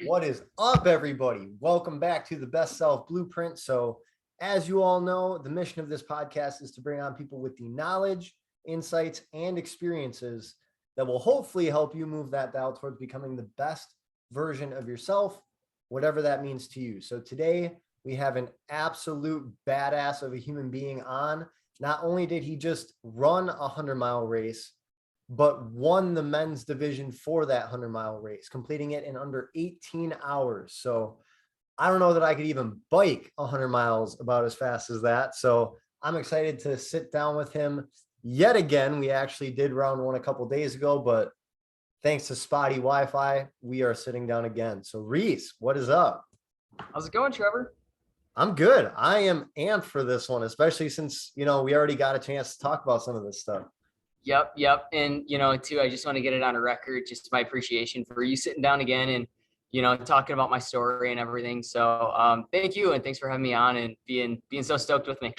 What is up, everybody? Welcome back to the Best Self Blueprint. So, as you all know, the mission of this podcast is to bring on people with the knowledge, insights, and experiences that will hopefully help you move that dial towards becoming the best version of yourself, whatever that means to you. So, today we have an absolute badass of a human being on. Not only did he just run a 100-mile race, but won the men's division for that 100-mile race, completing it in under 18 hours. So I don't know that I could even bike 100 miles about as fast as that. So I'm excited to sit down with him yet again. We actually did round one a couple days ago, but thanks to spotty Wi-Fi, we are sitting down again. So Reese, what is up? How's it going, Trevor? I'm good. I am amped for this one, especially since, we already got a chance to talk about some of this stuff. Yep. And, too, I just want to get it on a record, just my appreciation for you sitting down again and, talking about my story and everything. So thank you. And thanks for having me on and being so stoked with me.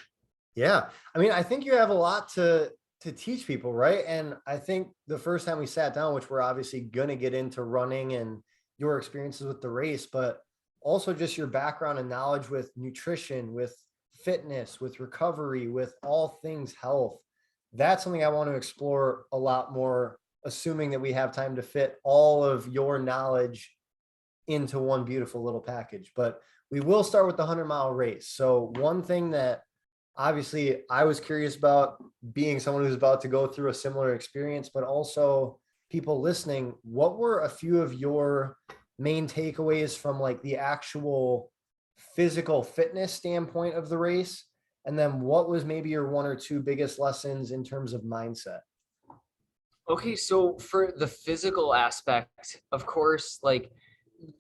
Yeah. I mean, I think you have a lot to teach people, right? And I think the first time we sat down, which we're obviously going to get into running and your experiences with the race, but also just your background and knowledge with nutrition, with fitness, with recovery, with all things health. That's something I want to explore a lot more, assuming that we have time to fit all of your knowledge into one beautiful little package. But we will start with the 100-mile race. So one thing that obviously I was curious about, being someone who's about to go through a similar experience, but also people listening, what were a few of your main takeaways from like the actual physical fitness standpoint of the race? And then what was maybe your one or two biggest lessons in terms of mindset? Okay, so for the physical aspect, of course, like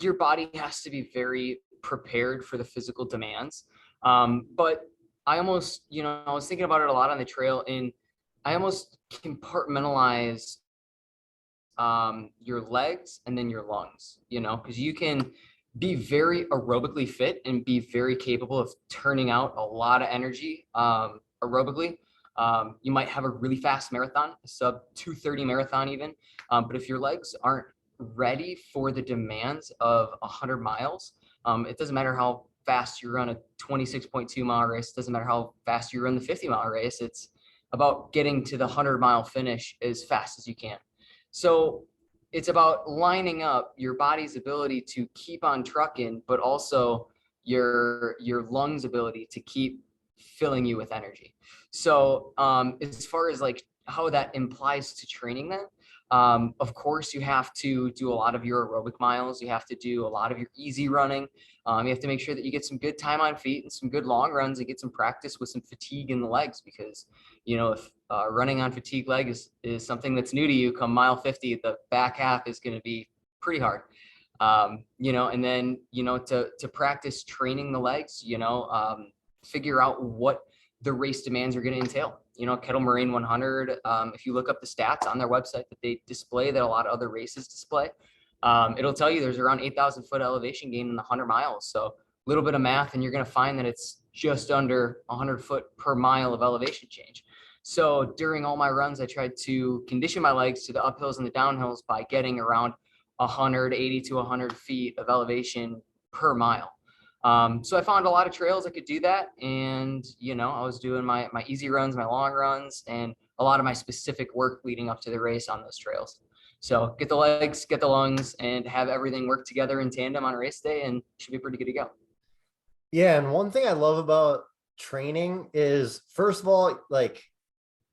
your body has to be very prepared for the physical demands. But I almost, I was thinking about it a lot on the trail, and I almost compartmentalize your legs and then your lungs, because you can be very aerobically fit and be very capable of turning out a lot of energy aerobically. You might have a really fast marathon, a sub 2:30 marathon even, but if your legs aren't ready for the demands of 100 miles, it doesn't matter how fast you run a 26.2-mile race. It doesn't matter how fast you run the 50-mile race. It's about getting to the 100-mile finish as fast as you can. So it's about lining up your body's ability to keep on trucking, but also your lungs' ability to keep filling you with energy. So as far as like how that implies to training that, of course, you have to do a lot of your aerobic miles. You have to do a lot of your easy running. You have to make sure that you get some good time on feet and some good long runs and get some practice with some fatigue in the legs, because, if running on fatigue leg is something that's new to you, come mile 50, the back half is going to be pretty hard. And then, to practice training the legs, figure out what the race demands are going to entail. Kettle Marine 100, if you look up the stats on their website that they display, that a lot of other races display, it'll tell you there's around 8,000 foot elevation gain in the 100 miles. So a little bit of math and you're going to find that it's just under 100 foot per mile of elevation change. So during all my runs, I tried to condition my legs to the uphills and the downhills by getting around 180 to 100 feet of elevation per mile. So I found a lot of trails I could do that. And, I was doing my easy runs, my long runs, and a lot of my specific work leading up to the race on those trails. So get the legs, get the lungs, and have everything work together in tandem on race day, and should be pretty good to go. Yeah. And one thing I love about training is, first of all, like,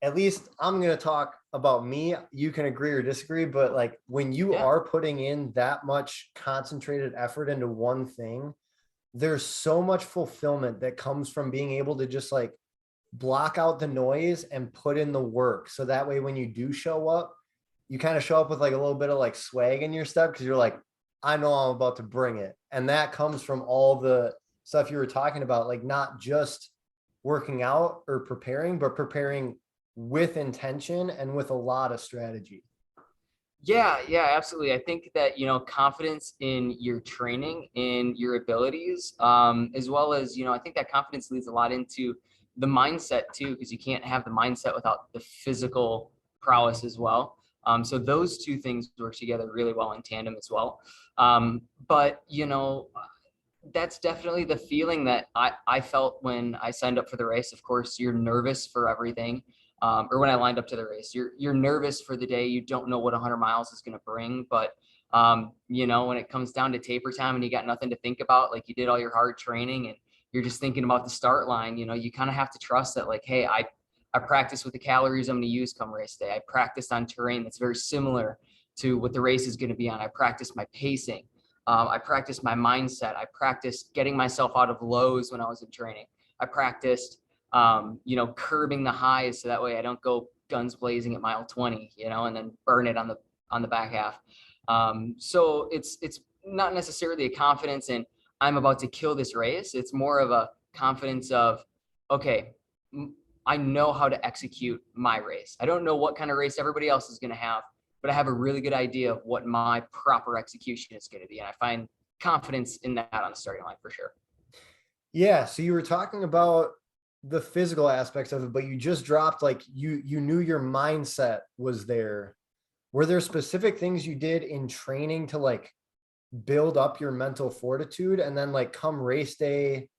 at least I'm going to talk about me. You can agree or disagree, but like when you are putting in that much concentrated effort into one thing, there's so much fulfillment that comes from being able to just like block out the noise and put in the work. So that way, when you do show up, you kind of show up with like a little bit of like swag in your step, because you're like, I know I'm about to bring it. And that comes from all the stuff you were talking about, like not just working out or preparing, but preparing with intention and with a lot of strategy. Yeah, absolutely. I think that, confidence in your training, in your abilities, as well as, I think that confidence leads a lot into the mindset too, because you can't have the mindset without the physical prowess as well. So those two things work together really well in tandem as well. But that's definitely the feeling that I felt when I signed up for the race. Of course, you're nervous for everything. Or when I lined up to the race, you're nervous for the day. You don't know what 100 miles is going to bring, but when it comes down to taper time and you got nothing to think about, like you did all your hard training and you're just thinking about the start line, you kind of have to trust that, like, hey, I practiced with the calories I'm going to use come race day. I practiced on terrain that's very similar to what the race is going to be on. I practiced my pacing. I practiced my mindset. I practiced getting myself out of lows when I was in training. I practiced, curbing the highs so that way I don't go guns blazing at mile 20, and then burn it on the back half. So it's not necessarily a confidence in I'm about to kill this race. It's more of a confidence of, okay, I know how to execute my race. I don't know what kind of race everybody else is going to have, but I have a really good idea of what my proper execution is going to be. And I find confidence in that on the starting line for sure. Yeah. So you were talking about the physical aspects of it, but you just dropped like you knew your mindset was there. Were there specific things you did in training to like build up your mental fortitude? And then like come race day,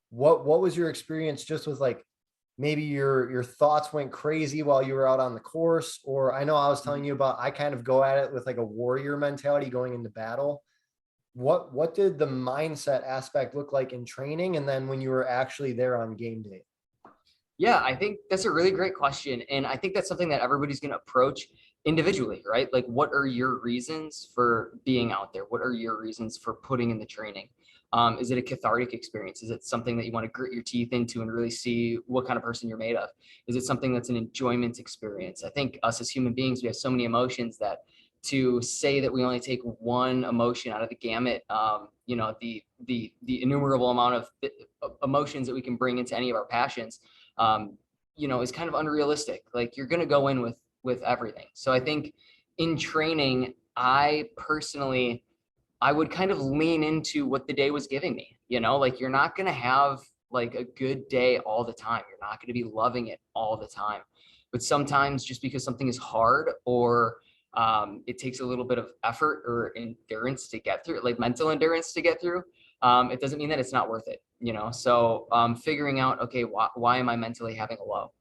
what was your experience just with like maybe your thoughts went crazy while you were out on the course? Or I know I was telling you about, I kind of go at it with like a warrior mentality going into battle. What did the mindset aspect look like in training? And then when you were actually there on game day? Yeah, I think that's a really great question. And I think that's something that everybody's going to approach individually, right? Like, what are your reasons for being out there? What are your reasons for putting in the training? Is it a cathartic experience? Is it something that you want to grit your teeth into and really see what kind of person you're made of? Is it something that's an enjoyment experience? I think us as human beings, we have so many emotions that to say that we only take one emotion out of the gamut, the innumerable amount of emotions that we can bring into any of our passions, is kind of unrealistic. Like you're going to go in with everything. So I think in training, I would kind of lean into what the day was giving me. Like you're not going to have like a good day all the time. You're not going to be loving it all the time. But sometimes just because something is hard or it takes a little bit of effort or endurance to get through, like mental endurance to get through, it doesn't mean that it's not worth it. So figuring out, okay, why am I mentally having a low?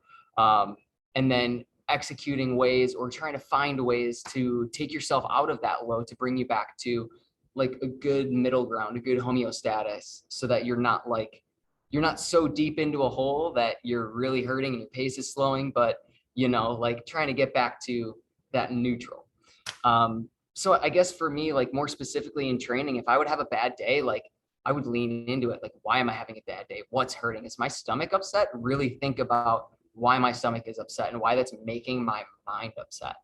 And then executing ways or trying to find ways to take yourself out of that low to bring you back to like a good middle ground, a good homeostasis, so that you're not so deep into a hole that you're really hurting and your pace is slowing, but like trying to get back to that neutral. So I guess for me, like more specifically in training, if I would have a bad day, like I would lean into it. Like, why am I having a bad day? What's hurting? Is my stomach upset? Really think about why my stomach is upset and why that's making my mind upset.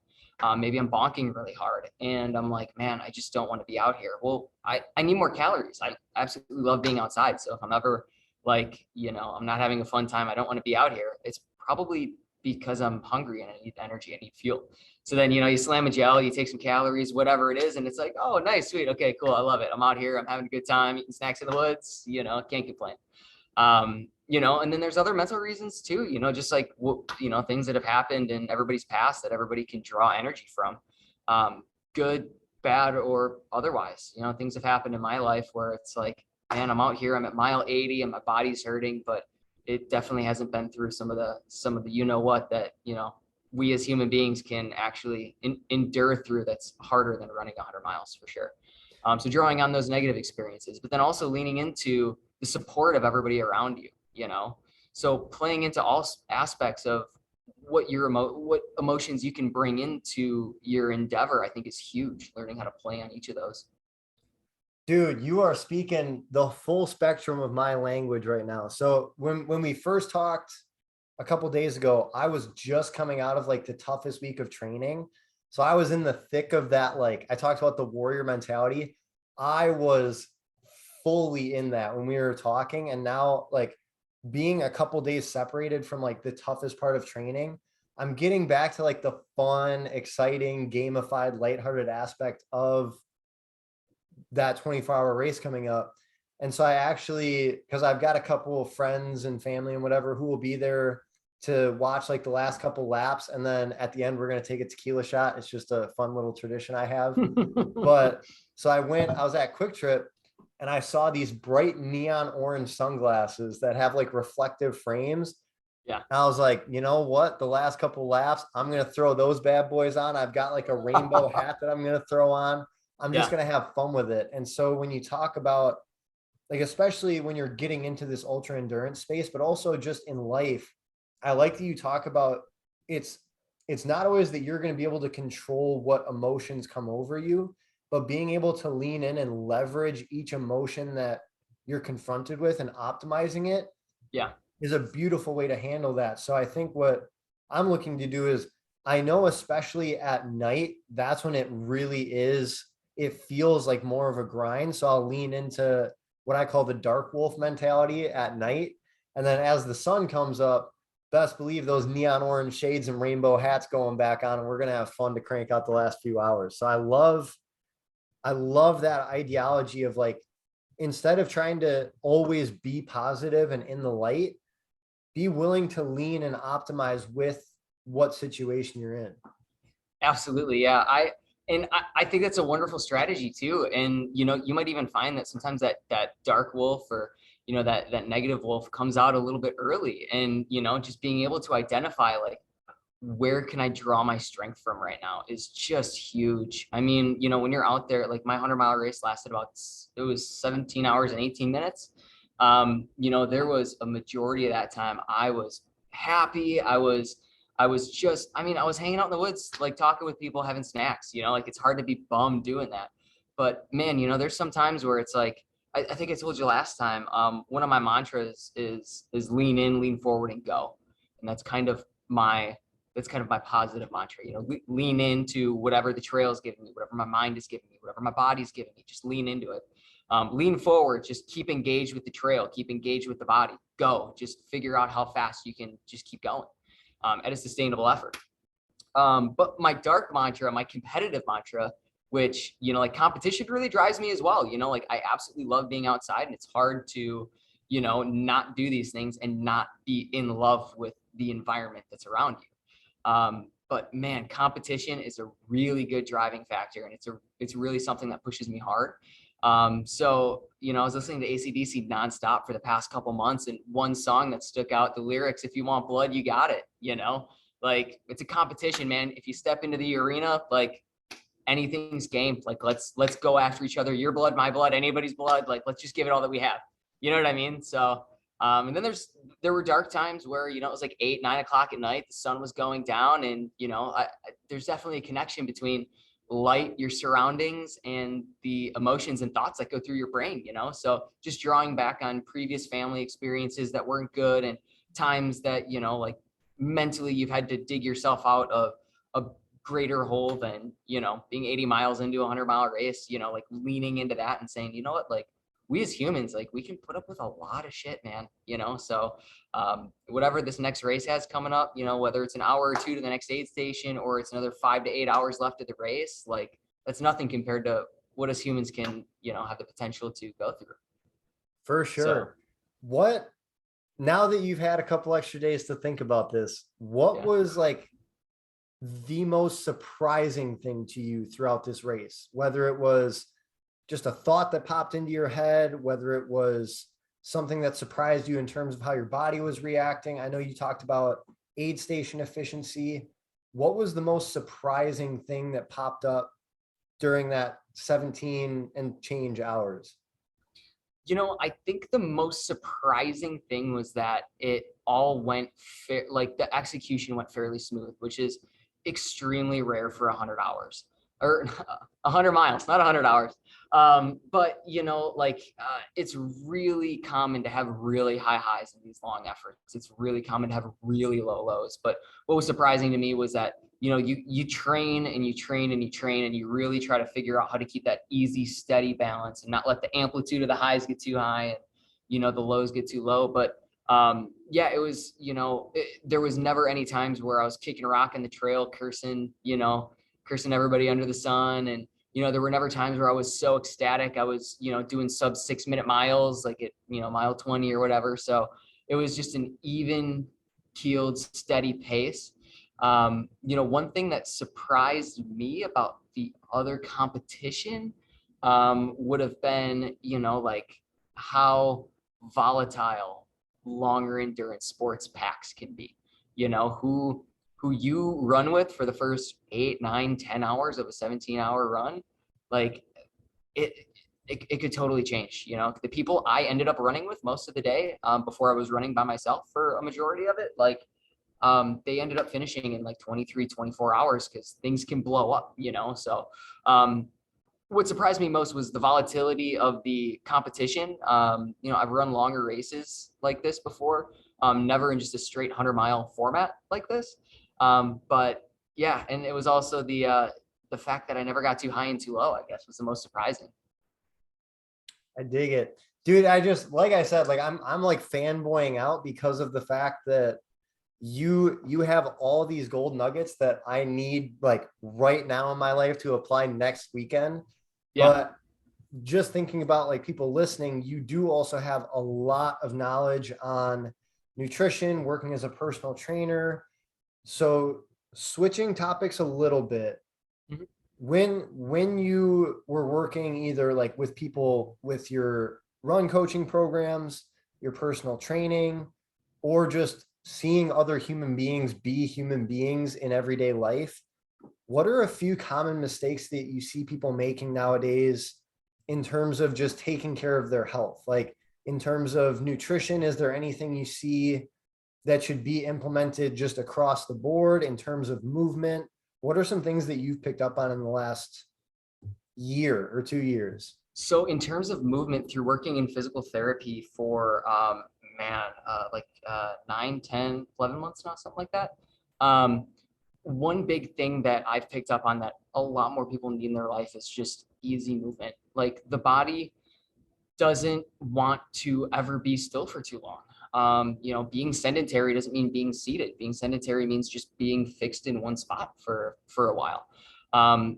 Maybe I'm bonking really hard and I'm like, man, I just don't want to be out here. Well, I need more calories. I absolutely love being outside. So if I'm ever like, I'm not having a fun time, I don't want to be out here, it's probably because I'm hungry and I need energy, I need fuel. So then, you slam a gel, you take some calories, whatever it is, and it's like, oh, nice, sweet, okay, cool, I love it. I'm out here, I'm having a good time, eating snacks in the woods, can't complain. And then there's other mental reasons too, just like, things that have happened in everybody's past that everybody can draw energy from, good, bad, or otherwise. Things have happened in my life where it's like, man, I'm out here, I'm at mile 80 and my body's hurting, but it definitely hasn't been through some of the what that we as human beings can actually endure through, that's harder than running 100 miles for sure. So drawing on those negative experiences, but then also leaning into the support of everybody around you. So playing into all aspects of what emotions you can bring into your endeavor, I think is huge. Learning how to play on each of those. Dude, you are speaking the full spectrum of my language right now. So when we first talked a couple days ago, I was just coming out of like the toughest week of training. So I was in the thick of that. Like I talked about the warrior mentality. I was fully in that when we were talking. And now like being a couple days separated from like the toughest part of training, I'm getting back to like the fun, exciting, gamified, lighthearted aspect of that 24-hour race coming up. And so I actually, because I've got a couple of friends and family and whatever who will be there to watch like the last couple laps. And then at the end, we're going to take a tequila shot. It's just a fun little tradition I have. But so I was at Quick Trip and I saw these bright neon orange sunglasses that have like reflective frames. Yeah. I was like, you know what? The last couple laps, I'm going to throw those bad boys on. I've got like a rainbow hat that I'm going to throw on. I'm just going to have fun with it. And so when you talk about, like, especially when you're getting into this ultra endurance space, but also just in life, I like that you talk about it's not always that you're going to be able to control what emotions come over you, but being able to lean in and leverage each emotion that you're confronted with and optimizing it Yeah. is a beautiful way to handle that. So I think what I'm looking to do is, I know especially at night, that's when it really is, it feels like more of a grind. So I'll lean into what I call the dark wolf mentality at night. And then as the sun comes up, best believe those neon orange shades and rainbow hats going back on, and we're going to have fun to crank out the last few hours. So I love that ideology of like, instead of trying to always be positive and in the light, be willing to lean and optimize with what situation you're in. Absolutely. Yeah. I think that's a wonderful strategy too. And, you know, you might even find that sometimes that dark wolf, or, you know, that negative wolf comes out a little bit early, and, you know, just being able to identify like, where can I draw my strength from right now is just huge. I mean, you know, when you're out there, like my 100-mile race lasted it was 17 hours and 18 minutes. You know, there was a majority of that time I was happy. I was just, I mean, I was hanging out in the woods, like talking with people, having snacks, you know, like it's hard to be bummed doing that. But man, you know, there's some times where it's like, I think I told you last time, one of my mantras is lean in, lean forward, and go. And that's kind of my positive mantra, you know, lean into whatever the trail is giving me, whatever my mind is giving me, whatever my body's giving me, just lean into it. Lean forward, just keep engaged with the trail, keep engaged with the body, go, just figure out how fast you can just keep going at a sustainable effort. But my dark mantra, my competitive mantra, which, you know, like competition really drives me as well. You know, like I absolutely love being outside, and it's hard to, you know, not do these things and not be in love with the environment that's around you. But man, competition is a really good driving factor, and it's really something that pushes me hard. So, you know, I was listening to AC/DC nonstop for the past couple months, and one song that stuck out, the lyrics, "If you want blood, you got it," you know, like it's a competition, man. If you step into the arena, like anything's game, like let's go after each other, your blood, my blood, anybody's blood, like let's just give it all that we have. You know what I mean? So, and then there were dark times where, you know, it was like 8, 9 o'clock at night, the sun was going down, and, you know, there's definitely a connection between light, your surroundings, and the emotions and thoughts that go through your brain, you know? So just drawing back on previous family experiences that weren't good, and times that, you know, like mentally you've had to dig yourself out of a greater hole than, you know, being 80 miles into a 100-mile race, you know, like leaning into that and saying, you know what, like we as humans, like we can put up with a lot of shit, man, you know? So whatever this next race has coming up, you know, whether it's an hour or two to the next aid station, or it's another 5 to 8 hours left of the race, like that's nothing compared to what as humans can, you know, have the potential to go through. For sure. What, now that you've had a couple extra days to think about this, what was like the most surprising thing to you throughout this race? Whether it was just a thought that popped into your head, whether it was something that surprised you in terms of how your body was reacting. I know you talked about aid station efficiency. What was the most surprising thing that popped up during that 17 and change hours? You know, I think the most surprising thing was that it all went fair, like the execution went fairly smooth, which is extremely rare for 100 hours, or 100 miles, not 100 hours. But, you know, like it's really common to have really high highs in these long efforts. It's really common to have really low lows. But what was surprising to me was that, you know, you train and you train and you train, and you really try to figure out how to keep that easy, steady balance and not let the amplitude of the highs get too high and, you know, the lows get too low. But yeah, it was, you know, there was never any times where I was kicking rock in the trail, cursing, you know, cursing everybody under the sun. And, you know, there were never times where I was so ecstatic. I was, you know, doing sub 6 minute miles, like at, you know, mile 20 or whatever. So it was just an even keeled, steady pace. One thing that surprised me about the other competition would have been, like how volatile longer endurance sports packs can be. Who you run with for the first 8, 9, 10 hours of a 17-hour run, like it, it could totally change. The people I ended up running with most of the day, before I was running by myself for a majority of it, like they ended up finishing in like 23, 24 hours because things can blow up. So what surprised me most was the volatility of the competition. I've run longer races like this before, never in just a straight 100-mile format like this. But yeah, and it was also the fact that I never got too high and too low, I guess, was the most surprising. I dig it. Dude, I just, like I said, like I'm like fanboying out because of the fact that you have all these gold nuggets that I need like right now in my life to apply next weekend. Yeah. But just thinking about like people listening, you do also have a lot of knowledge on nutrition, working as a personal trainer. So switching topics a little bit, Mhm. when you were working either like with people with your run coaching programs, your personal training, or just seeing other human beings be human beings in everyday life, what are a few common mistakes that you see people making nowadays in terms of just taking care of their health? Like in terms of nutrition, is there anything you see that should be implemented just across the board in terms of movement? What are some things that you've picked up on in the last year or 2 years? So in terms of movement through working in physical therapy for like 9, 10, 11 months now, something like that. One big thing that I've picked up on that a lot more people need in their life is just easy movement. Like the body doesn't want to ever be still for too long. Being sedentary doesn't mean being seated. Being sedentary means just being fixed in one spot for a while.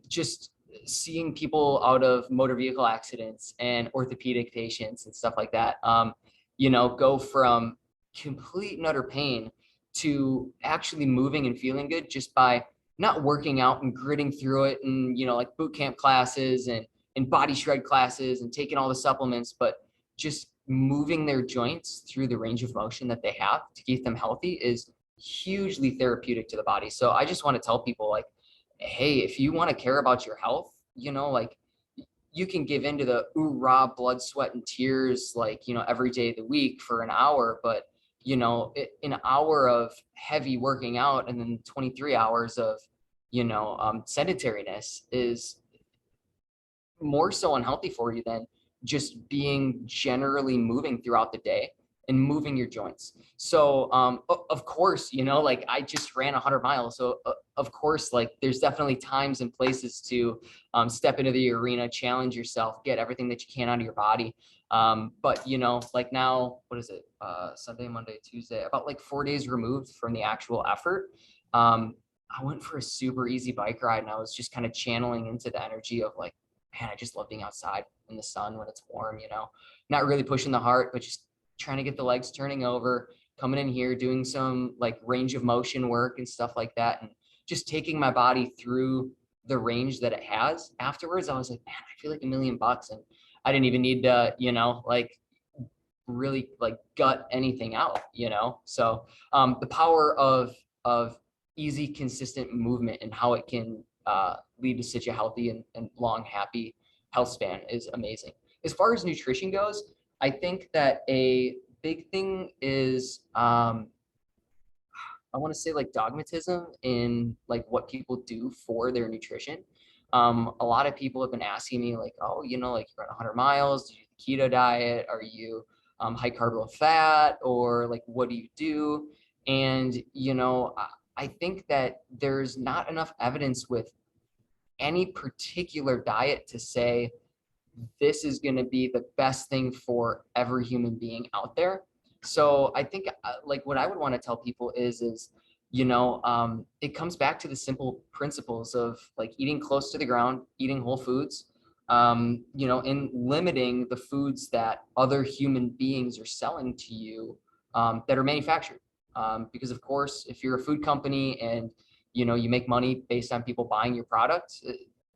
Just seeing people out of motor vehicle accidents and orthopedic patients and stuff like that, go from complete and utter pain to actually moving and feeling good just by not working out and gritting through it, and like boot camp classes and body shred classes and taking all the supplements, but just moving their joints through the range of motion that they have to keep them healthy is hugely therapeutic to the body. So I just want to tell people, like, hey, if you want to care about your health, like you can give into the raw blood, sweat, and tears, like, every day of the week for an hour, but an hour of heavy working out and then 23 hours of, sedentariness is more so unhealthy for you than just being generally moving throughout the day and moving your joints. So of course, like I just ran 100 miles. So of course, like there's definitely times and places to step into the arena, challenge yourself, get everything that you can out of your body. But like now, what is it? Sunday, Monday, Tuesday, about like 4 days removed from the actual effort. I went for a super easy bike ride, and I was just kind of channeling into the energy of like, man, I just love being outside in the sun when it's warm, not really pushing the heart, but just trying to get the legs turning over, coming in here, doing some like range of motion work and stuff like that. And just taking my body through the range that it has. Afterwards, I was like, man, I feel like $1,000,000. And I didn't even need to, like really like gut anything out, So the power of easy, consistent movement and how it can lead to such a healthy and long, happy health span is amazing. As far as nutrition goes, I think that a big thing is I want to say like dogmatism in like what people do for their nutrition. A lot of people have been asking me like, oh, like you run 100 miles, do you do the keto diet? Are you high carb, low fat, or like what do you do? And I think that there's not enough evidence with any particular diet to say this is going to be the best thing for every human being out there. So I think like what I would want to tell people is it comes back to the simple principles of like eating close to the ground, eating whole foods, and limiting the foods that other human beings are selling to you that are manufactured. Because of course, if you're a food company and you make money based on people buying your product,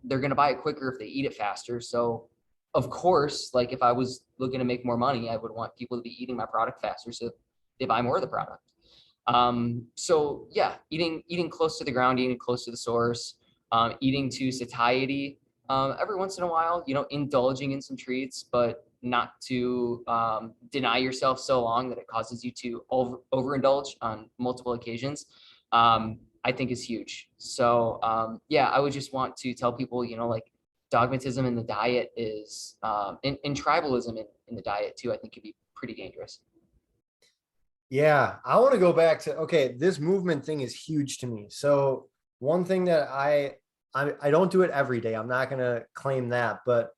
they're going to buy it quicker if they eat it faster. So of course, like if I was looking to make more money, I would want people to be eating my product faster so they buy more of the product. So yeah, eating close to the ground, eating close to the source, eating to satiety, every once in a while, indulging in some treats, but not to deny yourself so long that it causes you to overindulge on multiple occasions, I think is huge. So yeah, I would just want to tell people, like dogmatism in the diet is, and tribalism in the diet too, I think could be pretty dangerous. Yeah, I want to go back to, okay, this movement thing is huge to me. So one thing that I don't do it every day. I'm not going to claim that, but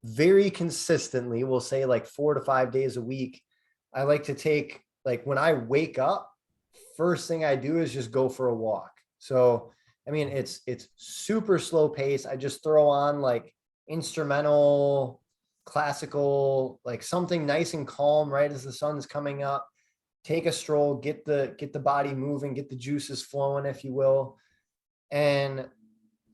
very consistently, we'll say like 4 to 5 days a week, I like to take, like when I wake up, first thing I do is just go for a walk. So, I mean, it's super slow pace. I just throw on like instrumental, classical, like something nice and calm right as the sun's coming up. Take a stroll, get the body moving, get the juices flowing, if you will. And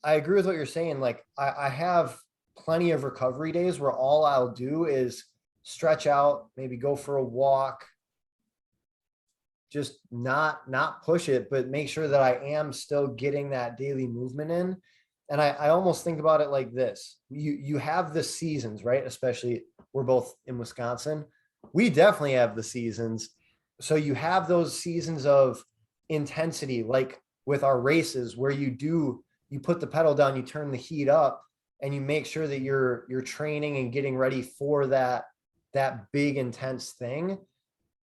I agree with what you're saying. Like I have plenty of recovery days where all I'll do is stretch out, maybe go for a walk, just not push it, but make sure that I am still getting that daily movement in. And I almost think about it like this. You have the seasons, right? Especially we're both in Wisconsin. We definitely have the seasons. So you have those seasons of intensity, like with our races where you put the pedal down, you turn the heat up, and you make sure that you're training and getting ready for that big intense thing.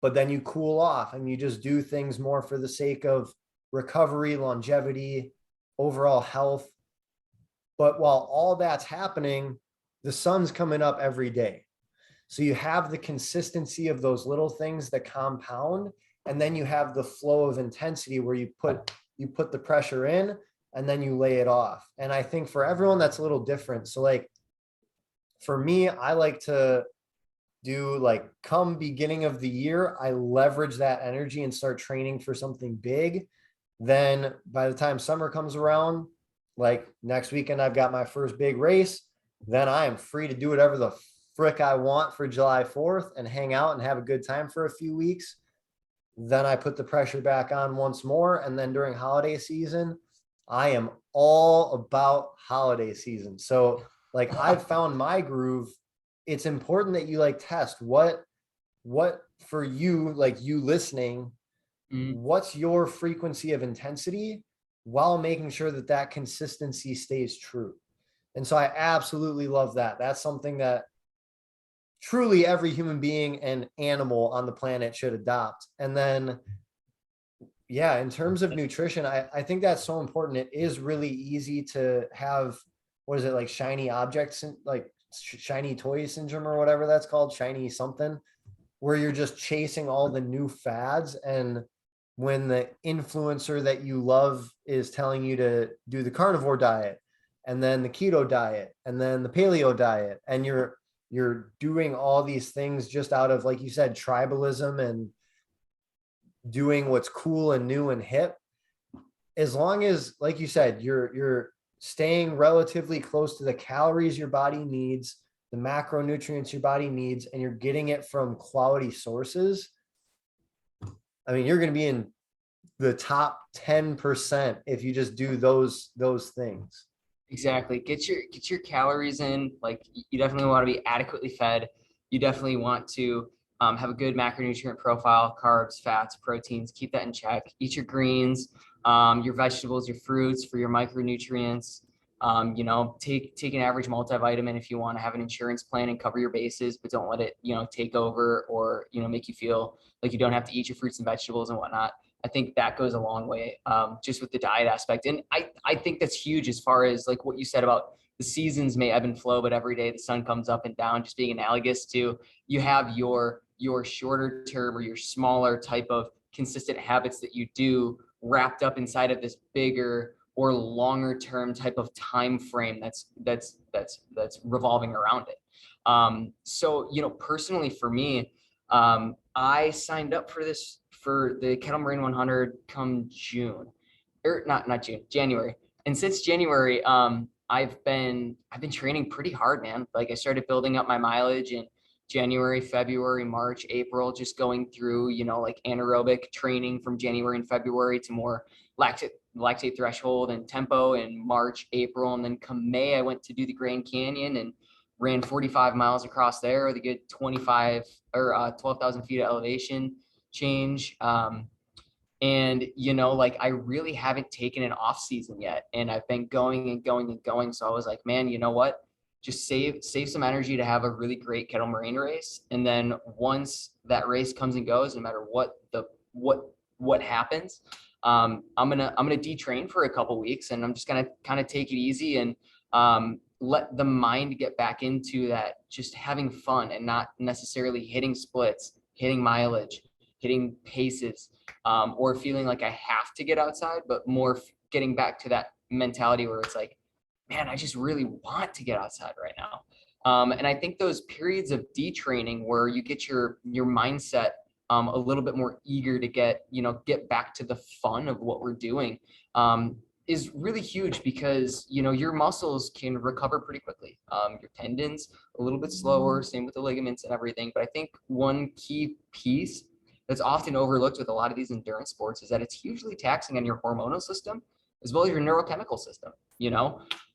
But then you cool off and you just do things more for the sake of recovery, longevity, overall health. But while all that's happening, the sun's coming up every day. So you have the consistency of those little things that compound, and then you have the flow of intensity where you put the pressure in and then you lay it off. And I think for everyone that's a little different. So like for me, I like to do like come beginning of the year, I leverage that energy and start training for something big. Then by the time summer comes around, like next weekend, I've got my first big race. Then I am free to do whatever the frick I want for July 4th and hang out and have a good time for a few weeks. Then I put the pressure back on once more. And then during holiday season, I am all about holiday season. So like I've found my groove. It's important that you like test what for you, like you listening, Mhm. what's your frequency of intensity while making sure that that consistency stays true. And so I absolutely love that. That's something that truly every human being and animal on the planet should adopt. And then, yeah, in terms of nutrition, I think that's so important. It is really easy to have, what is it, like shiny objects and like shiny toy syndrome or whatever that's called, shiny something, where you're just chasing all the new fads. And when the influencer that you love is telling you to do the carnivore diet and then the keto diet and then the paleo diet, and you're doing all these things just out of, like you said, tribalism and doing what's cool and new and hip, as long as, like you said, you're staying relatively close to the calories your body needs, the macronutrients your body needs, and you're getting it from quality sources, I mean, you're going to be in the top 10% if you just do those things. Exactly. Get your calories in. Like you definitely want to be adequately fed. You definitely want to have a good macronutrient profile, carbs, fats, proteins. Keep that in check. Eat your greens, your vegetables, your fruits for your micronutrients. Take an average multivitamin if you want to have an insurance plan and cover your bases, but don't let it take over or make you feel like you don't have to eat your fruits and vegetables and whatnot. I think that goes a long way, just with the diet aspect. And I think that's huge as far as like what you said about the seasons may ebb and flow, but every day the sun comes up and down, just being analogous to you have your shorter term or your smaller type of consistent habits that you do wrapped up inside of this bigger or longer term type of time frame that's revolving around it. So personally for me, I signed up for this for the Kettle Marine 100 come June, or not June, January. And since January, I've been training pretty hard, man. Like I started building up my mileage in January, February, March, April, just going through, like anaerobic training from January and February to more lactate threshold and tempo in March, April. And then come May, I went to do the Grand Canyon and ran 45 miles across there with a good 25 or 12,000 feet of elevation change. And like I really haven't taken an off season yet, and I've been going and going and going. So I was like, man, you know what? Just save some energy to have a really great Kettle Marine race, and then once that race comes and goes, no matter what happens, I'm gonna detrain for a couple weeks, and I'm just gonna kind of take it easy and let the mind get back into that, just having fun and not necessarily hitting splits, hitting mileage, hitting paces, or feeling like I have to get outside, but more getting back to that mentality where it's like, man, I just really want to get outside right now. And I think those periods of detraining where you get your mindset a little bit more eager to get back to the fun of what we're doing, is really huge, because your muscles can recover pretty quickly. Your tendons a little bit slower, same with the ligaments and everything. But I think one key piece that's often overlooked with a lot of these endurance sports is that it's hugely taxing on your hormonal system as well as your neurochemical system.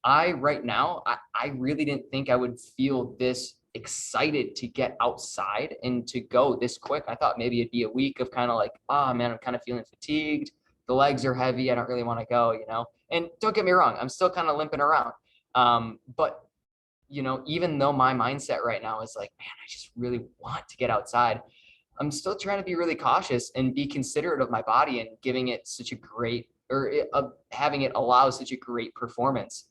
Right now, I really didn't think I would feel this excited to get outside and to go this quick. I thought maybe it'd be a week of kind of like, oh man, I'm kind of feeling fatigued. The legs are heavy. I don't really want to go, and don't get me wrong, I'm still kind of limping around. But even though my mindset right now is like, man, I just really want to get outside, I'm still trying to be really cautious and be considerate of my body and giving it such a great, or having it allow such a great performance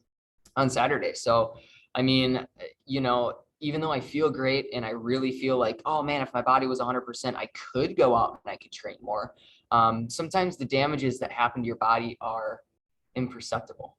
on Saturday. So, I mean, even though I feel great and I really feel like, oh man, if my body was 100%, I could go out and I could train more. Sometimes the damages that happen to your body are imperceptible.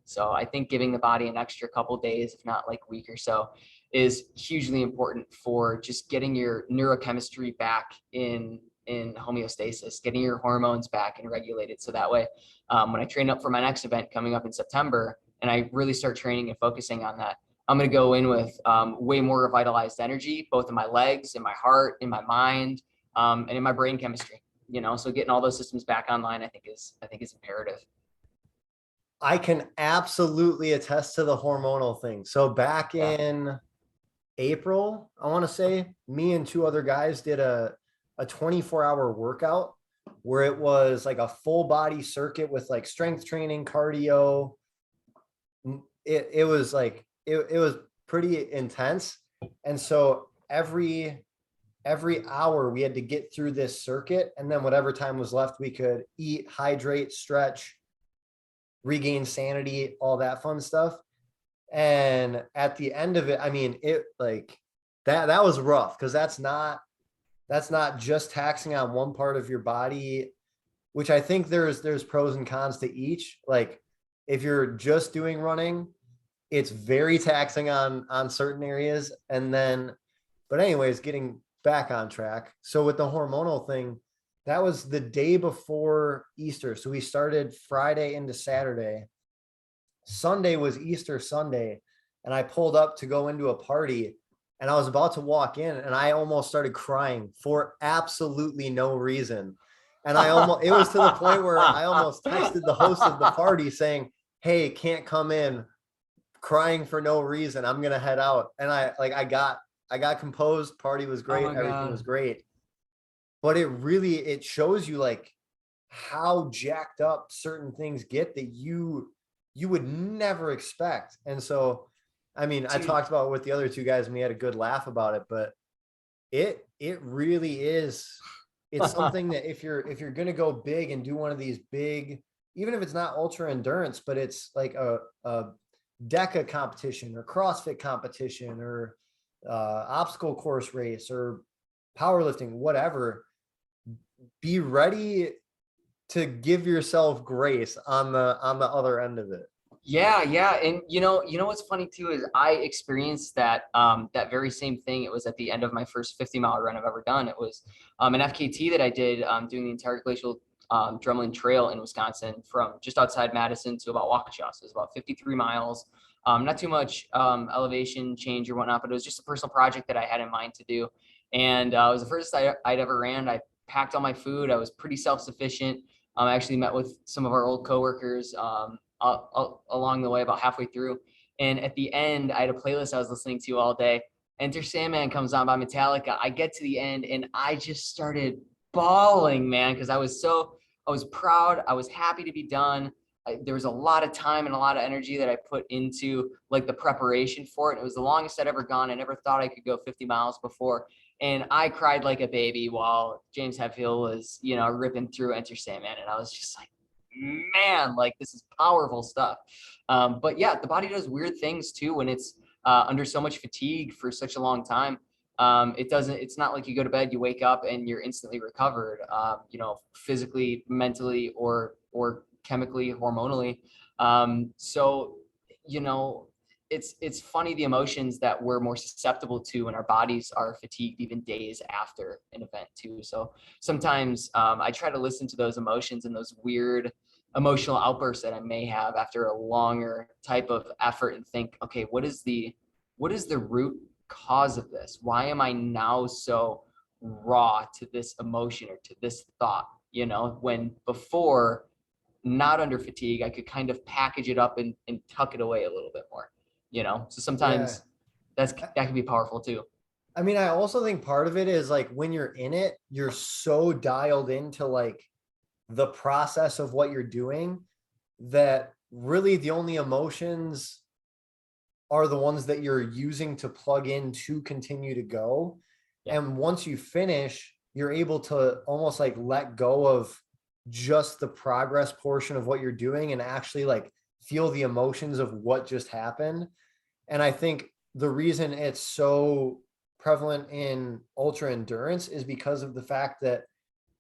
So I think giving the body an extra couple days, if not like week or so, is hugely important for just getting your neurochemistry back in homeostasis, getting your hormones back and regulated. So that way, when I train up for my next event coming up in September, and I really start training and focusing on that, I'm going to go in with way more revitalized energy, both in my legs, in my heart, in my mind, and in my brain chemistry. So getting all those systems back online, I think is imperative. I can absolutely attest to the hormonal thing. So back in April, I want to say, me and two other guys did a 24-hour workout where it was like a full body circuit with like strength training, cardio. It was like, it was pretty intense. And so every hour we had to get through this circuit, and then whatever time was left, we could eat, hydrate, stretch, regain sanity, all that fun stuff. And at the end of it, I mean, it like that was rough, because that's not just taxing on one part of your body, which I think there's pros and cons to each. Like if you're just doing running, it's very taxing on certain areas. And then, but anyways, getting back on track. So with the hormonal thing, that was the day before Easter. So we started Friday into Saturday. Sunday was Easter Sunday, and I pulled up to go into a party, and I was about to walk in, and I almost started crying for absolutely no reason. And it was to the point where I almost texted the host of the party saying, hey, can't come in, crying for no reason. I'm going to head out. And I got composed. Party was great. Everything was great. But it shows you like how jacked up certain things get that you would never expect. And so, I mean, I talked about it with the other two guys and we had a good laugh about it, but it really is, it's something that if you're going to go big and do one of these big, even if it's not ultra endurance, but it's like a DECA competition or CrossFit competition or obstacle course race or powerlifting, whatever, be ready to give yourself grace on the other end of it. Yeah, and what's funny too is I experienced that very same thing. It was at the end of my first 50-mile run I've ever done. It was an FKT that I did doing the entire glacial Drumlin Trail in Wisconsin from just outside Madison to about Waukesha. So it was about 53 miles. Not too much elevation change or whatnot, but it was just a personal project that I had in mind to do. And it was the first I'd ever ran. I packed all my food. I was pretty self-sufficient. I actually met with some of our old coworkers along the way, about halfway through. And at the end, I had a playlist I was listening to all day. Enter Sandman comes on by Metallica. I get to the end and I just started bawling, man, because I was proud. I was happy to be done. There was a lot of time and a lot of energy that I put into like the preparation for it. It was the longest I'd ever gone. I never thought I could go 50 miles before. And I cried like a baby while James Hetfield was, ripping through Enter Sandman. And I was just like, man, like this is powerful stuff. But yeah, the body does weird things too when it's under so much fatigue for such a long time. It's not like you go to bed, you wake up and you're instantly recovered, physically, mentally, or chemically, hormonally. So, you know, it's funny the emotions that we're more susceptible to when our bodies are fatigued even days after an event too. So sometimes I try to listen to those emotions and those weird emotional outbursts that I may have after a longer type of effort and think, okay, what is the root cause of this? Why am I now so raw to this emotion or to this thought? When before, not under fatigue, I could kind of package it up and tuck it away a little bit more, So Yeah. sometimes that can be powerful too. I mean, I also think part of it is like when you're in it, you're so dialed into like the process of what you're doing that really the only emotions are the ones that you're using to plug in to continue to go. Yeah. And once you finish, you're able to almost like let go of just the progress portion of what you're doing and actually like feel the emotions of what just happened. And I think the reason it's so prevalent in ultra endurance is because of the fact that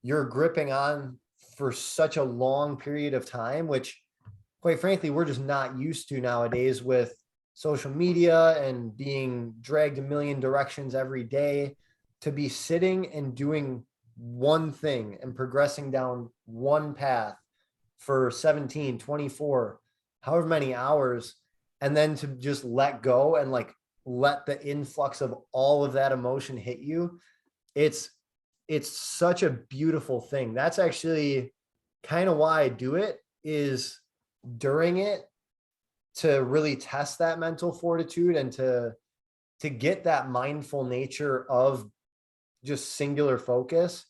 you're gripping on for such a long period of time, which quite frankly, we're just not used to nowadays with social media and being dragged a million directions every day. To be sitting and doing one thing and progressing down one path for 17, 24, however many hours, and then to just let go and like let the influx of all of that emotion hit you. It's it's such a beautiful thing. That's actually kind of why I do it, is during it, to really test that mental fortitude and to get that mindful nature of just singular focus.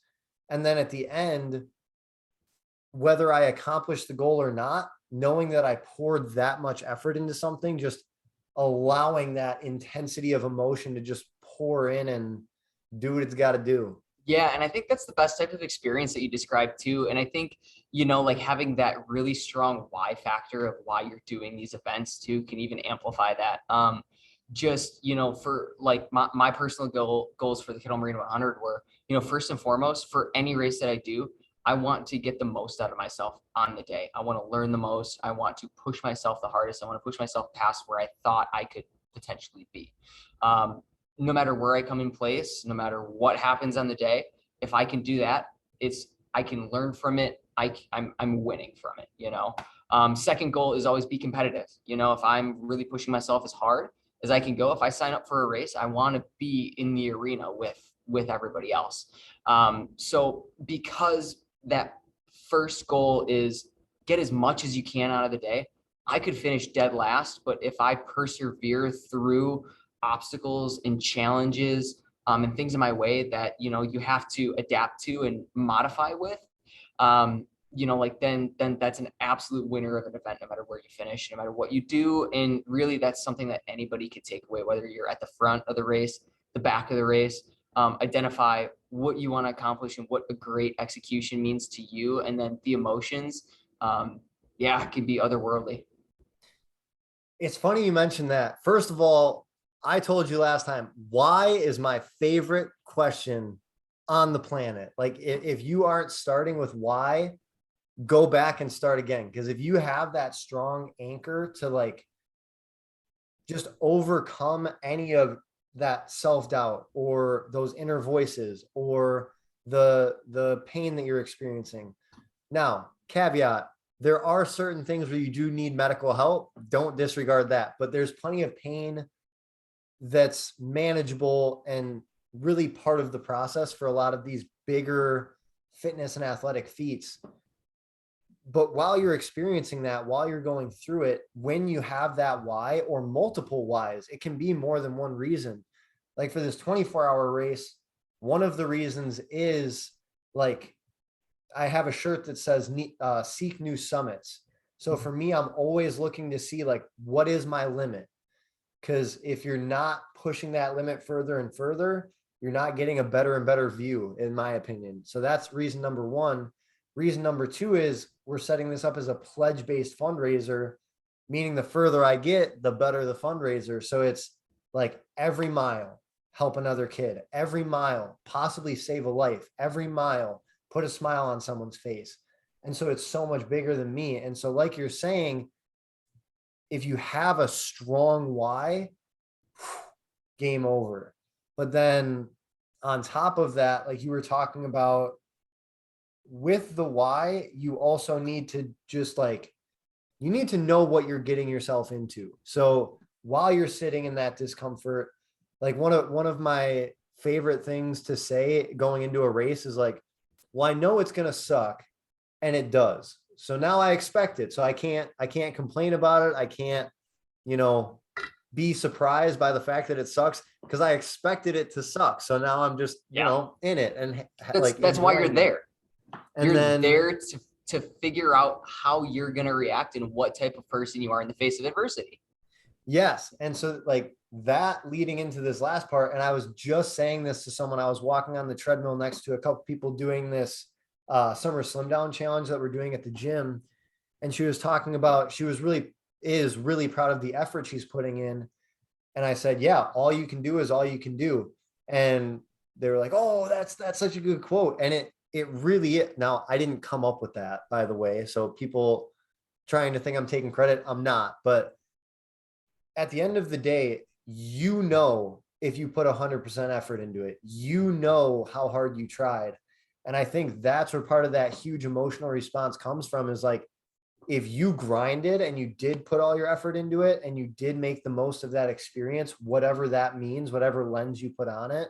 And then at the end, whether I accomplish the goal or not, knowing that I poured that much effort into something, just allowing that intensity of emotion to just pour in and do what it's got to do. Yeah, and I think that's the best type of experience that you described too. And I think, like having that really strong why factor of why you're doing these events too can even amplify that. Just, for like my personal goals for the Kettle Marine 100 were, first and foremost, for any race that I do, I want to get the most out of myself on the day. I want to learn the most. I want to push myself the hardest. I want to push myself past where I thought I could potentially be. No matter where I come in place, no matter what happens on the day, if I can do that, I can learn from it. I'm winning from it. Second goal is always be competitive. If I'm really pushing myself as hard as I can go, if I sign up for a race, I want to be in the arena with everybody else. So because that first goal is get as much as you can out of the day, I could finish dead last, but if I persevere through obstacles and challenges and things in my way that you have to adapt to and modify with, like then that's an absolute winner of an event, no matter where you finish, no matter what you do. And really that's something that anybody could take away, whether you're at the front of the race, the back of the race. Identify what you want to accomplish and what a great execution means to you, and then the emotions, it can be otherworldly. It's funny you mentioned that. First of all, I told you last time, why is my favorite question on the planet? Like if you aren't starting with why, go back and start again. Because if you have that strong anchor to like just overcome any of that self-doubt or those inner voices or the pain that you're experiencing. Now, caveat, there are certain things where you do need medical help. Don't disregard that. But there's plenty of pain that's manageable and really part of the process for a lot of these bigger fitness and athletic feats. But while you're experiencing that, while you're going through it, when you have that why or multiple whys, it can be more than one reason. Like for this 24-hour race, one of the reasons is like I have a shirt that says seek new summits. So for me, I'm always looking to see like, what is my limit? Because if you're not pushing that limit further and further, you're not getting a better and better view, in my opinion. So that's reason number one. Reason number two is we're setting this up as a pledge-based fundraiser, meaning the further I get, the better the fundraiser. So it's like every mile, help another kid, every mile, possibly save a life, every mile, put a smile on someone's face. And so it's so much bigger than me. And so, like you're saying, if you have a strong why, game over. But then on top of that, like you were talking about with the why, you also need to just like, you need to know what you're getting yourself into. So while you're sitting in that discomfort, like one of my favorite things to say going into a race is like, well, I know it's going to suck, and it does. So now I expect it. So I can't complain about it. I can't, you know, be surprised by the fact that it sucks because I expected it to suck. So now I'm just, you know, in it and like That's why you're there. And you're then there to figure out how you're going to react and what type of person you are in the face of adversity. Yes. And so like that leading into this last part, and I was just saying this to someone, I was walking on the treadmill next to a couple people doing this summer slim down challenge that we're doing at the gym. And she was talking about, she was is really proud of the effort she's putting in. And I said, yeah, all you can do is all you can do. And they were like, oh, that's such a good quote. And it really is. Now, I didn't come up with that, by the way. So people trying to think I'm taking credit, I'm not. But at the end of the day, you know, if you put 100% effort into it, you know how hard you tried. And I think that's where part of that huge emotional response comes from is like, if you grinded and you did put all your effort into it and you did make the most of that experience, whatever that means, whatever lens you put on it,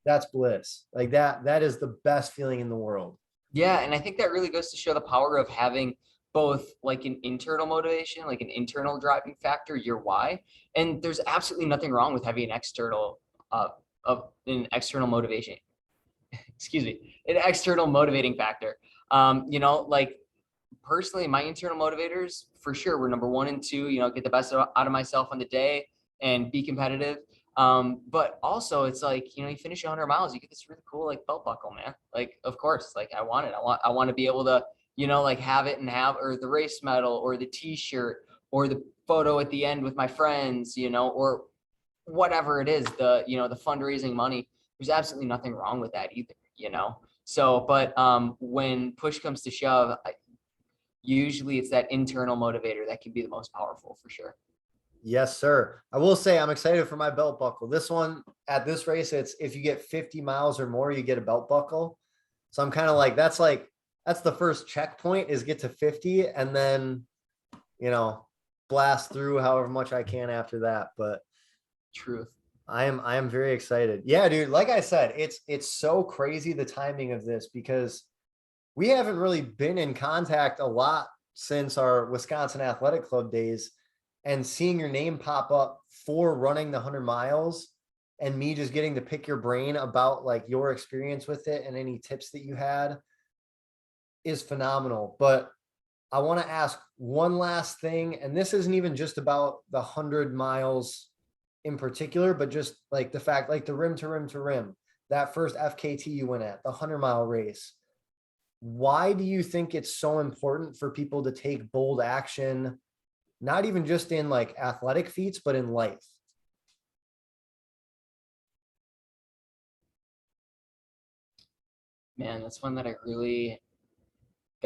that's bliss. Like that is the best feeling in the world. Yeah, and I think that really goes to show the power of having both like an internal motivation, like an internal driving factor, your why, and there's absolutely nothing wrong with having an external of an external motivation. Excuse me, an external motivating factor. You know, like personally, my internal motivators for sure were number one and two. You know, get the best out of myself on the day and be competitive. But also it's like, you know, you finish 100 miles, you get this really cool like belt buckle, man. Like, of course, like I want it. I want to be able to, you know, like have it and have, or the race medal or the t-shirt or the photo at the end with my friends, you know, or whatever it is, the, you know, the fundraising money. There's absolutely nothing wrong with that either, you know? So, but when push comes to shove, usually it's that internal motivator that can be the most powerful for sure. Yes, sir. I will say I'm excited for my belt buckle. This one at this race, it's if you get 50 miles or more, you get a belt buckle. So I'm kind of like, that's the first checkpoint is get to 50 and then, you know, blast through however much I can after that. But Truth. I am very excited. Yeah, dude. Like I said, it's so crazy the timing of this because we haven't really been in contact a lot since our Wisconsin Athletic Club days, and seeing your name pop up for running the 100 miles and me just getting to pick your brain about like your experience with it and any tips that you had is phenomenal. But I want to ask one last thing, and this isn't even just about the 100 miles in particular, but just like the fact, like the rim to rim to rim, that first FKT you went at, the 100-mile race. Why do you think it's so important for people to take bold action, not even just in like athletic feats, but in life? Man, that's one that I really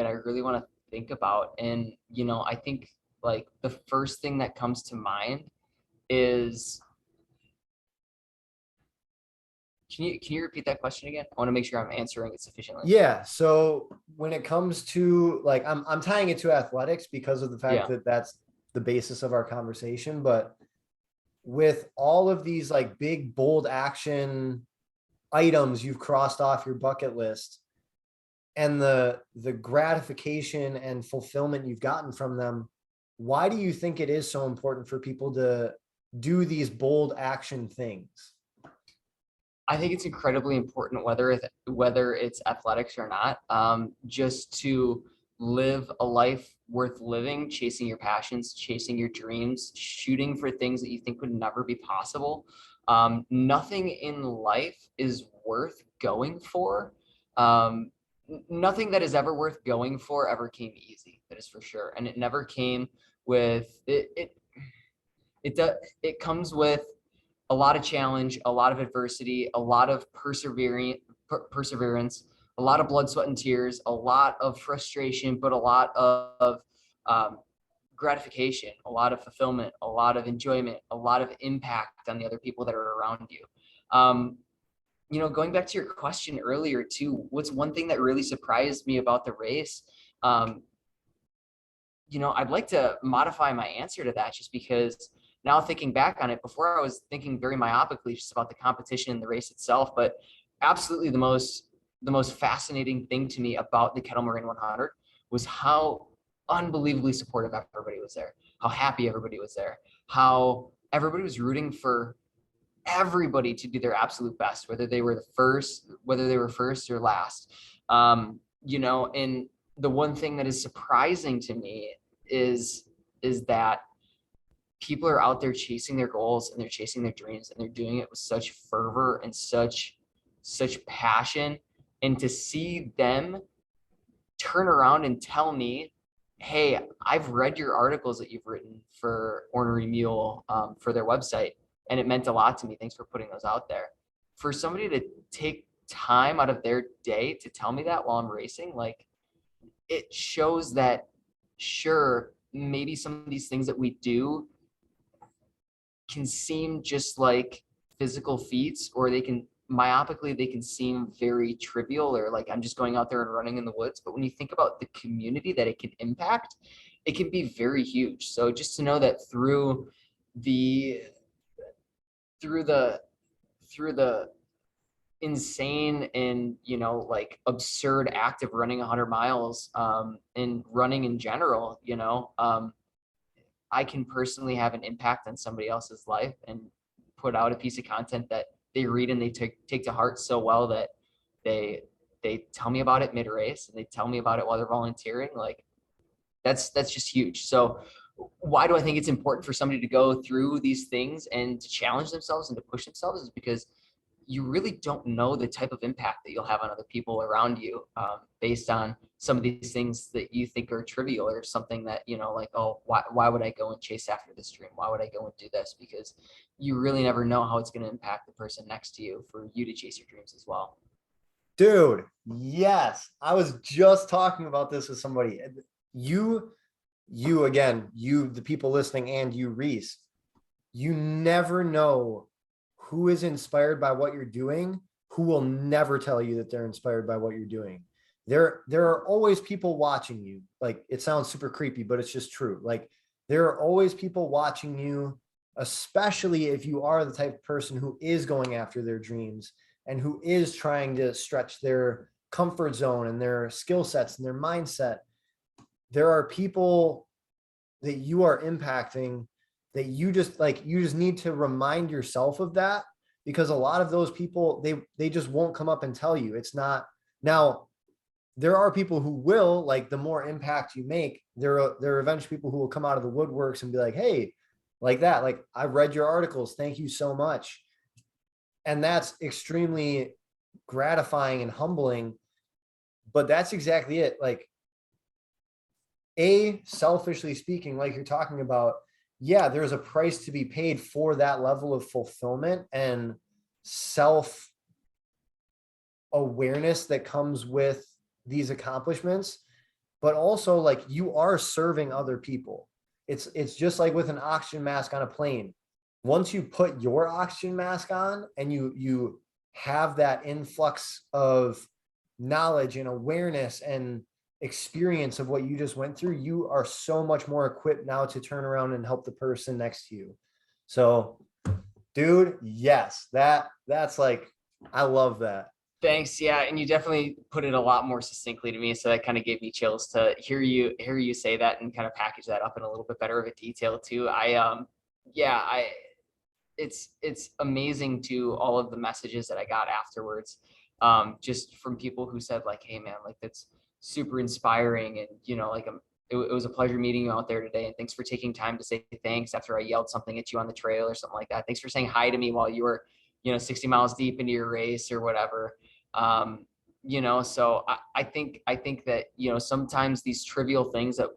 I really want to think about. And, you know, I think like the first thing that comes to mind is, can you repeat that question again? I want to make sure I'm answering it sufficiently. Yeah. So when it comes to like, I'm tying it to athletics because of the fact Yeah. that that's the basis of our conversation. But with all of these like big, bold action items you've crossed off your bucket list and the gratification and fulfillment you've gotten from them, why do you think it is so important for people to do these bold action things? I think it's incredibly important, whether it's athletics or not, just to live a life worth living, chasing your passions, chasing your dreams, shooting for things that you think would never be possible. Nothing in life is worth going for. Nothing that is ever worth going for ever came easy. That is for sure, and it never came with it. It comes with a lot of challenge, a lot of adversity, a lot of perseverance, a lot of blood, sweat, and tears, a lot of frustration, but a lot of um, gratification, a lot of fulfillment, a lot of enjoyment, a lot of impact on the other people that are around you. Um, you know, going back to your question earlier too, what's one thing that really surprised me about the race? Um, you know, I'd like to modify my answer to that just because now thinking back on it, before I was thinking very myopically just about the competition and the race itself, but absolutely the most fascinating thing to me about the Kettle Moraine 100 was how unbelievably supportive everybody was there, how happy everybody was there, how everybody was rooting for everybody to do their absolute best, whether they were first or last. You know, and the one thing that is surprising to me is that people are out there chasing their goals and they're chasing their dreams and they're doing it with such fervor and such passion. And to see them turn around and tell me, hey, I've read your articles that you've written for Ornery Mule, for their website, and it meant a lot to me. Thanks for putting those out there. For somebody to take time out of their day to tell me that while I'm racing, like, it shows that, sure, maybe some of these things that we do can seem just like physical feats, or they can seem very trivial, or like I'm just going out there and running in the woods. But when you think about the community that it can impact, it can be very huge. So just to know that the through the through the insane and, you know, like absurd act of running 100 miles, and running in general, you know, I can personally have an impact on somebody else's life and put out a piece of content that they read and they take to heart so well that they tell me about it mid race and they tell me about it while they're volunteering. Like, that's just huge. So why do I think it's important for somebody to go through these things and to challenge themselves and to push themselves, is because you really don't know the type of impact that you'll have on other people around you, based on some of these things that you think are trivial, or something that, you know, like, oh, why would I go and chase after this dream? Why would I go and do this? Because you really never know how it's going to impact the person next to you for you to chase your dreams as well. Dude, yes. I was just talking about this with somebody. You again, you, the people listening, and you, Reese, you never know who is inspired by what you're doing, who will never tell you that they're inspired by what you're doing. There are always people watching you. Like, it sounds super creepy, but it's just true. Like, there are always people watching you, especially if you are the type of person who is going after their dreams and who is trying to stretch their comfort zone and their skill sets and their mindset. There are people that you are impacting that you just need to remind yourself of that, because a lot of those people, they just won't come up and tell you. It's not. Now, there are people who will, like, the more impact you make, there are eventually people who will come out of the woodworks and be like, hey, like that, like, I've read your articles, thank you so much. And that's extremely gratifying and humbling. But that's exactly it. Like, selfishly speaking, like you're talking about, yeah, there's a price to be paid for that level of fulfillment and self awareness that comes with these accomplishments. but also like you are serving other people. It's just like with an oxygen mask on a plane. Once you put your oxygen mask on and you have that influx of knowledge and awareness and experience of what you just went through, you are so much more equipped now to turn around and help the person next to you. So, dude, yes, that's like, I love that. Thanks. Yeah, and you definitely put it a lot more succinctly to me, so that kind of gave me chills to hear you say that and kind of package that up in a little bit better of a detail too. Yeah, I it's amazing to all of the messages that I got afterwards, just from people who said like, "Hey man, like that's super inspiring," and like it was a pleasure meeting you out there today, and thanks for taking time to say thanks after I yelled something at you on the trail or something like that. Thanks for saying hi to me while you were 60 miles deep into your race or whatever. Um, so I think that sometimes these trivial things that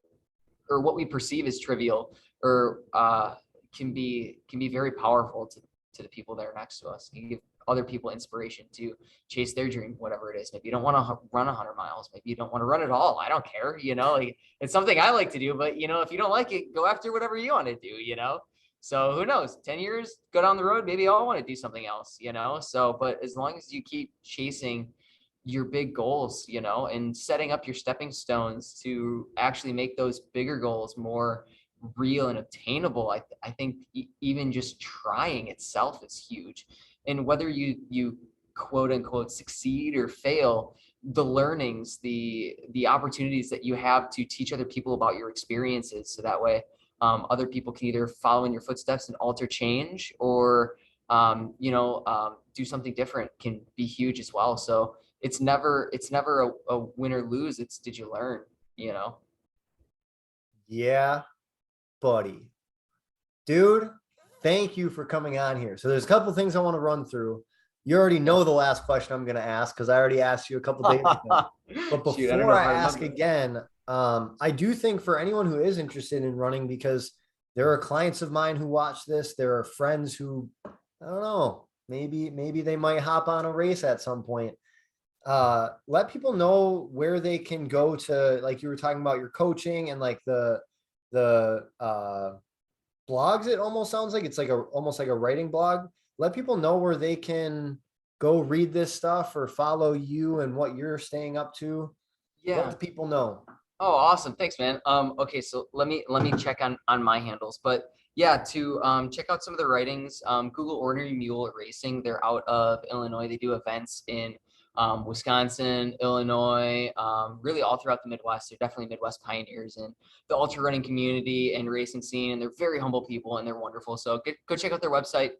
or what we perceive as trivial or can be very powerful to the people that are next to us. You give other people inspiration to chase their dream, whatever it is. Maybe you don't want to run 100 miles. Maybe you don't want to run at all. I don't care. Like it's something I like to do, but if you don't like it, go after whatever you want to do. So who knows, 10 years, go down the road, maybe I'll want to do something else. So, but as long as you keep chasing your big goals, and setting up your stepping stones to actually make those bigger goals more real and obtainable. I think even just trying itself is huge. And whether you quote unquote succeed or fail, the learnings, the opportunities that you have to teach other people about your experiences, so that way other people can either follow in your footsteps and alter change, or do something different, can be huge as well. So it's never a win or lose. It's did you learn. Yeah, buddy. Dude, thank you for coming on here. So there's a couple things I want to run through. You already know the last question I'm going to ask because I already asked you a couple days ago. But Shoot, I don't before know I if I ask remember. again, I do think for anyone who is interested in running, because there are clients of mine who watch this, there are friends who, I don't know, maybe they might hop on a race at some point. Let people know where they can go to, like you were talking about your coaching and like the blogs. It almost sounds like it's like almost like a writing blog. Let people know where they can go read this stuff or follow you and what you're staying up to. Let Yeah. the people know. Oh, awesome. Thanks, man. Okay, so let me check on my handles. But yeah, to check out some of the writings, Google Ordinary Mule Racing. They're out of Illinois. They do events in Wisconsin, Illinois, really all throughout the Midwest. They're definitely Midwest pioneers in the ultra running community and racing scene, and they're very humble people and they're wonderful. So go check out their website.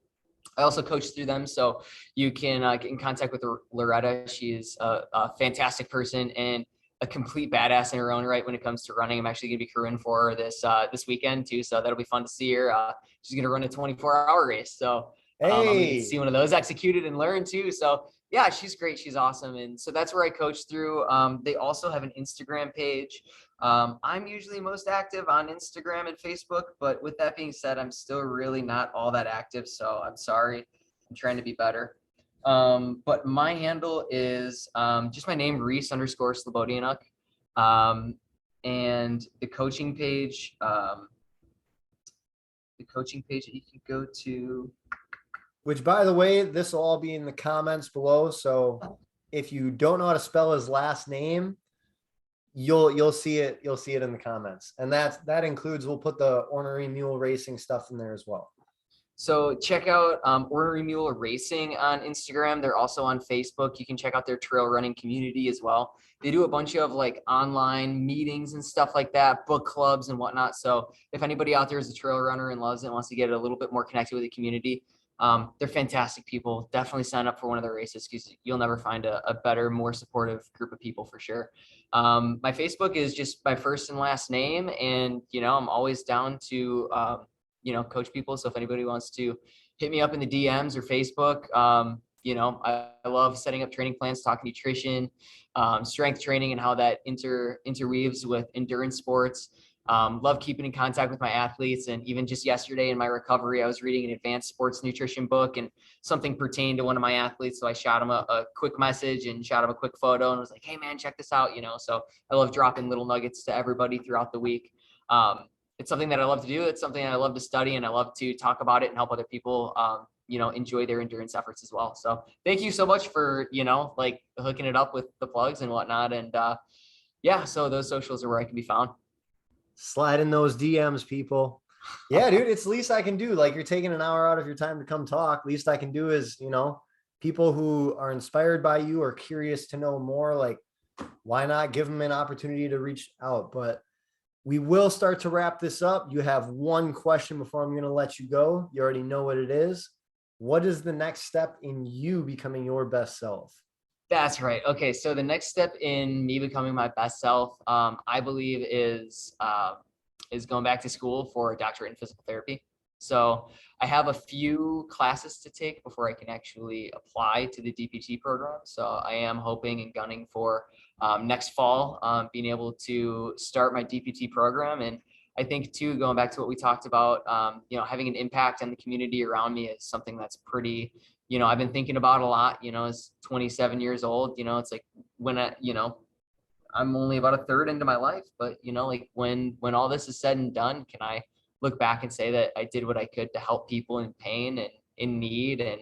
I also coach through them, so you can get in contact with Loretta. She is a fantastic person and a complete badass in her own right when it comes to running. I'm actually going to be crewing for her this weekend too, so that'll be fun to see her. She's going to run a 24-hour race, so I'm going to get to see Hey, one of those executed and learn too. So yeah, she's great. She's awesome, and so that's where I coach through. They also have an Instagram page. I'm usually most active on Instagram and Facebook, but with that being said, I'm still really not all that active. So I'm sorry. I'm trying to be better. But my handle is just my name, Reese underscore Slobodianuk. Um, and the coaching page that you can go to. which by the way, this will all be in the comments below. So if you don't know how to spell his last name, you'll see it. You'll see it in the comments. And that includes, we'll put the ornery mule racing stuff in there as well. So check out Ornery Mule Racing on Instagram. They're also on Facebook. You can check out their trail running community as well. They do a bunch of like online meetings and stuff like that, book clubs and whatnot. So if anybody out there is a trail runner and loves it and wants to get a little bit more connected with the community, they're fantastic people. Definitely sign up for one of their races because you'll never find a better, more supportive group of people for sure. My Facebook is just my first and last name. And, I'm always down to coach people. So if anybody wants to hit me up in the DMs or Facebook, I love setting up training plans, talking nutrition, strength training, and how that interweaves with endurance sports. Love keeping in contact with my athletes. And even just yesterday in my recovery, I was reading an advanced sports nutrition book and something pertained to one of my athletes. So I shot him a quick message and shot him a quick photo and was like, hey man, check this out. So I love dropping little nuggets to everybody throughout the week. It's something that I love to do. It's something I love to study, and I love to talk about it and help other people, enjoy their endurance efforts as well. So thank you so much for, like hooking it up with the plugs and whatnot. And yeah, so those socials are where I can be found. Slide in those DMs, people. Yeah, dude, it's the least I can do. Like, you're taking an hour out of your time to come talk. Least I can do is, people who are inspired by you or curious to know more, like, why not give them an opportunity to reach out? But we will start to wrap this up. You have one question before I'm going to let you go. You already know what it is. What is the next step in you becoming your best self? That's right. Okay, so the next step in me becoming my best self, I believe, is going back to school for a doctorate in physical therapy. So I have a few classes to take before I can actually apply to the DPT program. So I am hoping and gunning for next fall, being able to start my DPT program. And I think too, going back to what we talked about, having an impact on the community around me is something that's pretty, I've been thinking about a lot, as 27 years old, it's like when I'm only about a third into my life, but like when all this is said and done, can I look back and say that I did what I could to help people in pain and in need? And,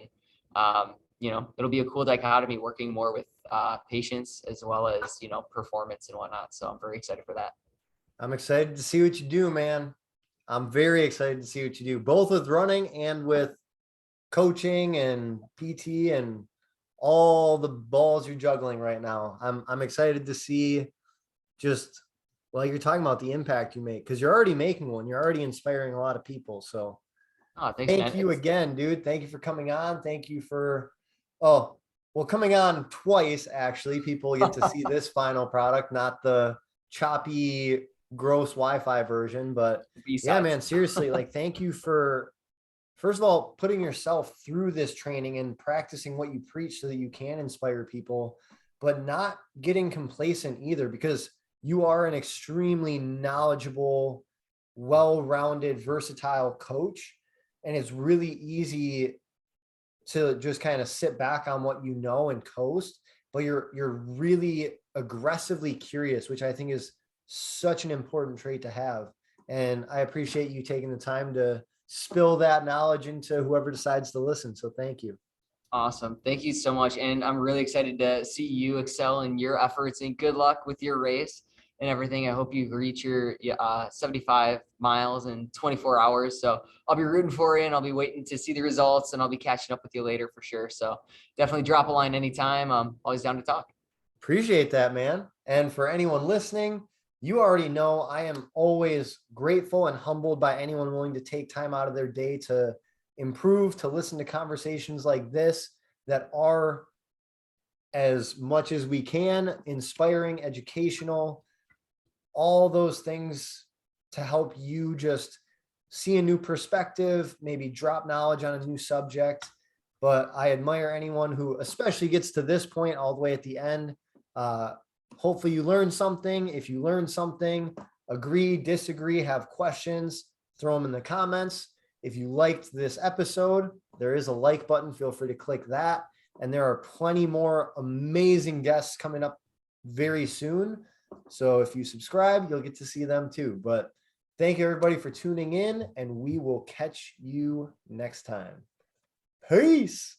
it'll be a cool dichotomy working more with patients as well as, performance and whatnot. So I'm very excited for that. I'm excited to see what you do, man. I'm very excited to see what you do, both with running and with coaching and PT and all the balls you're juggling right now. I'm excited to see just, well, you're talking about the impact you make, because you're already making one. You're already inspiring a lot of people. So Oh, thanks, thank man. you again, dude. Thank you for coming on. Thank you for, coming on twice, actually. People get to see this final product, not the choppy, gross Wi-Fi version. But yeah, man, seriously, like, thank you for, first of all, putting yourself through this training and practicing what you preach so that you can inspire people, but not getting complacent either, because you are an extremely knowledgeable, well-rounded, versatile coach. And it's really easy to just kind of sit back on what you know and coast, but you're really aggressively curious, which I think is such an important trait to have. And I appreciate you taking the time to spill that knowledge into whoever decides to listen. So thank you. Awesome. Thank you so much. And I'm really excited to see you excel in your efforts, and good luck with your race and everything. I hope you reach your 75 miles in 24 hours. So I'll be rooting for you, and I'll be waiting to see the results, and I'll be catching up with you later for sure. So definitely drop a line anytime. I'm always down to talk. Appreciate that, man. And for anyone listening, you already know I am always grateful and humbled by anyone willing to take time out of their day to improve, to listen to conversations like this that are, as much as we can, inspiring, educational, all those things to help you just see a new perspective, maybe drop knowledge on a new subject. But I admire anyone who especially gets to this point all the way at the end. Hopefully you learn something. If you learn something, agree, disagree, have questions, throw them in the comments. If you liked this episode, there is a like button. Feel free to click that. And there are plenty more amazing guests coming up very soon. So if you subscribe, you'll get to see them too. But thank you, everybody, for tuning in, and we will catch you next time. Peace.